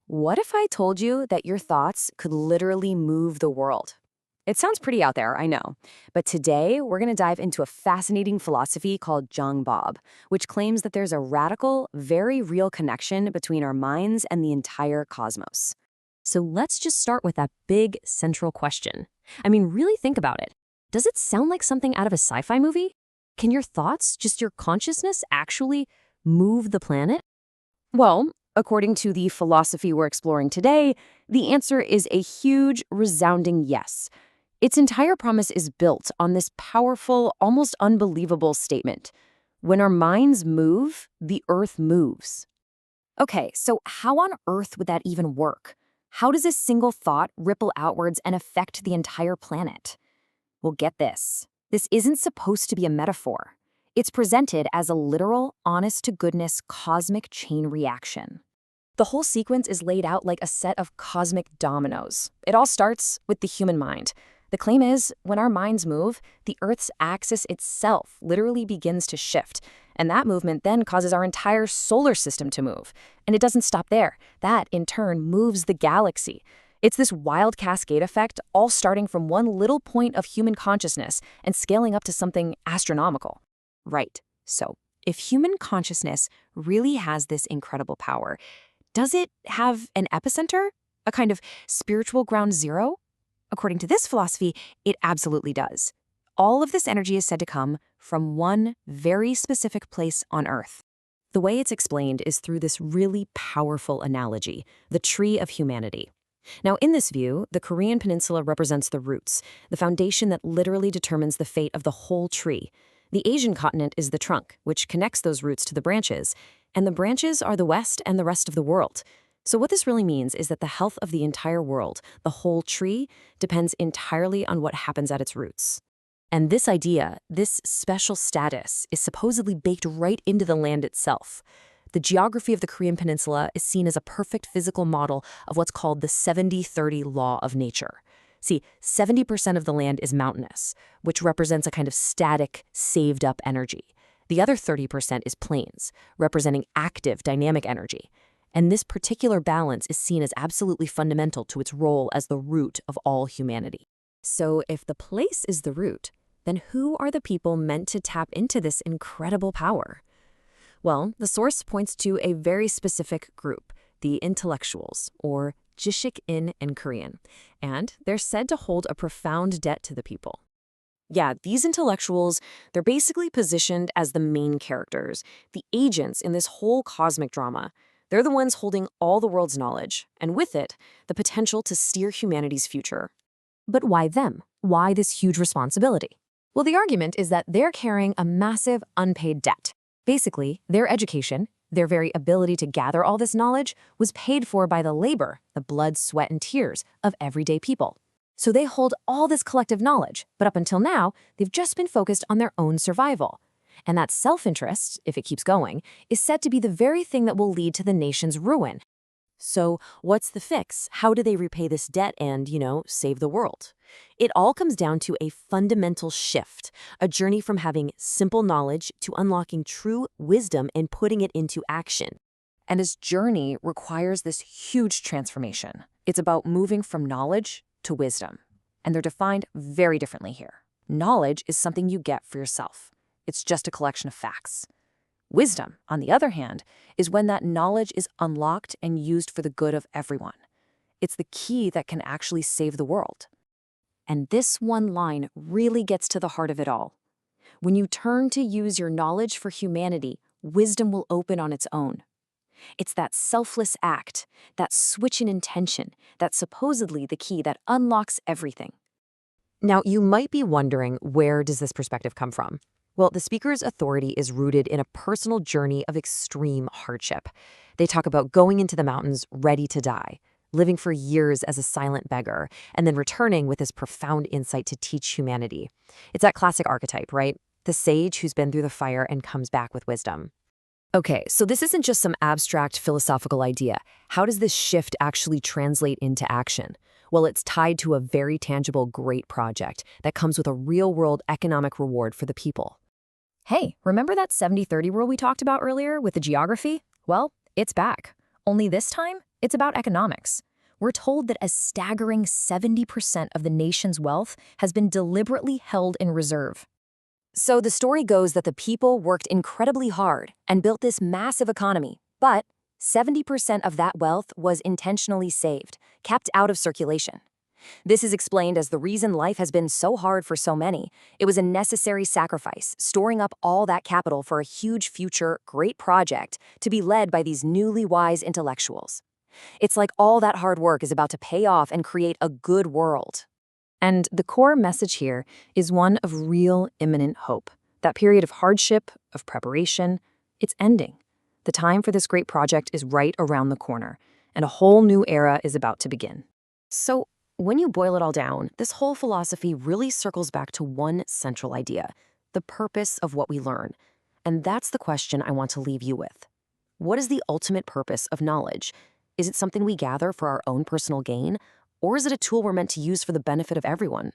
What if I told you that your thoughts could literally move the world? It sounds pretty out there, I know. But today, we're going to dive into a fascinating philosophy called Jungbub, which claims that there's a radical, very real connection between our minds and the entire cosmos. So let's just start with that big central question. I mean, really think about it. Does it sound like something out of a sci-fi movie? Can your thoughts, just your consciousness, actually move the planet? Well, according to the philosophy we're exploring today, the answer is a huge, resounding yes. Its entire promise is built on this powerful, almost unbelievable statement. When our minds move, the earth moves. Okay, so how on earth would that even work? How does a single thought ripple outwards and affect the entire planet? Well, get this. This isn't supposed to be a metaphor. It's presented as a literal, honest-to-goodness cosmic chain reaction. The whole sequence is laid out like a set of cosmic dominoes. It all starts with the human mind. The claim is, when our minds move, the Earth's axis itself literally begins to shift, and that movement then causes our entire solar system to move. And it doesn't stop there. That, in turn, moves the galaxy. It's this wild cascade effect, all starting from one little point of human consciousness and scaling up to something astronomical. Right. So, if human consciousness really has this incredible power, does it have an epicenter? A kind of spiritual ground zero? According to this philosophy, it absolutely does. All of this energy is said to come from one very specific place on Earth. The way it's explained is through this really powerful analogy, the tree of humanity. Now, in this view, the Korean peninsula represents the roots, the foundation that literally determines the fate of the whole tree. The Asian continent is the trunk, which connects those roots to the branches, and the branches are the West and the rest of the world. So what this really means is that the health of the entire world, the whole tree, depends entirely on what happens at its roots. And this idea, this special status, is supposedly baked right into the land itself. The geography of the Korean peninsula is seen as a perfect physical model of what's called the 70-30 law of nature. See, 70% of the land is mountainous, which represents a kind of static, saved-up energy. The other 30% is plains, representing active, dynamic energy. And this particular balance is seen as absolutely fundamental to its role as the root of all humanity. So if the place is the root, then who are the people meant to tap into this incredible power? Well, the source points to a very specific group, the intellectuals, or jishik-in in Korean, and they're said to hold a profound debt to the people. Yeah, these intellectuals, they're basically positioned as the main characters, the agents in this whole cosmic drama. They're the ones holding all the world's knowledge, and with it, the potential to steer humanity's future. But why them? Why this huge responsibility? Well, the argument is that they're carrying a massive unpaid debt. Basically, their education, their very ability to gather all this knowledge, was paid for by the labor, the blood, sweat, and tears of everyday people. So they hold all this collective knowledge, but up until now, they've just been focused on their own survival. And that self-interest, if it keeps going, is said to be the very thing that will lead to the nation's ruin. So what's the fix? How do they repay this debt and, save the world? It all comes down to a fundamental shift, a journey from having simple knowledge to unlocking true wisdom and putting it into action. And this journey requires this huge transformation. It's about moving from knowledge to wisdom. And they're defined very differently here. Knowledge is something you get for yourself. It's just a collection of facts. Wisdom, on the other hand, is when that knowledge is unlocked and used for the good of everyone. It's the key that can actually save the world. And this one line really gets to the heart of it all. When you turn to use your knowledge for humanity, wisdom will open on its own. It's that selfless act, that switch in intention, that's supposedly the key that unlocks everything. Now, you might be wondering, where does this perspective come from? Well, the speaker's authority is rooted in a personal journey of extreme hardship. They talk about going into the mountains ready to die, living for years as a silent beggar, and then returning with this profound insight to teach humanity. It's that classic archetype, right? The sage who's been through the fire and comes back with wisdom. Okay, so this isn't just some abstract philosophical idea. How does this shift actually translate into action? Well, it's tied to a very tangible, great project that comes with a real-world economic reward for the people. Hey, remember that 70-30 rule we talked about earlier with the geography? Well, it's back. Only this time, It's about economics. We're told that a staggering 70% of the nation's wealth has been deliberately held in reserve. So the story goes that the people worked incredibly hard and built this massive economy, but 70% of that wealth was intentionally saved, kept out of circulation. This is explained as the reason life has been so hard for so many. It was a necessary sacrifice, storing up all that capital for a huge future, great project to be led by these newly wise intellectuals. It's like all that hard work is about to pay off and create a good world. And the core message here is one of real imminent hope. That period of hardship, of preparation, it's ending. The time for this great project is right around the corner, and a whole new era is about to begin. So, when you boil it all down, this whole philosophy really circles back to one central idea, the purpose of what we learn. And that's the question I want to leave you with. What is the ultimate purpose of knowledge? Is it something we gather for our own personal gain, or is it a tool we're meant to use for the benefit of everyone?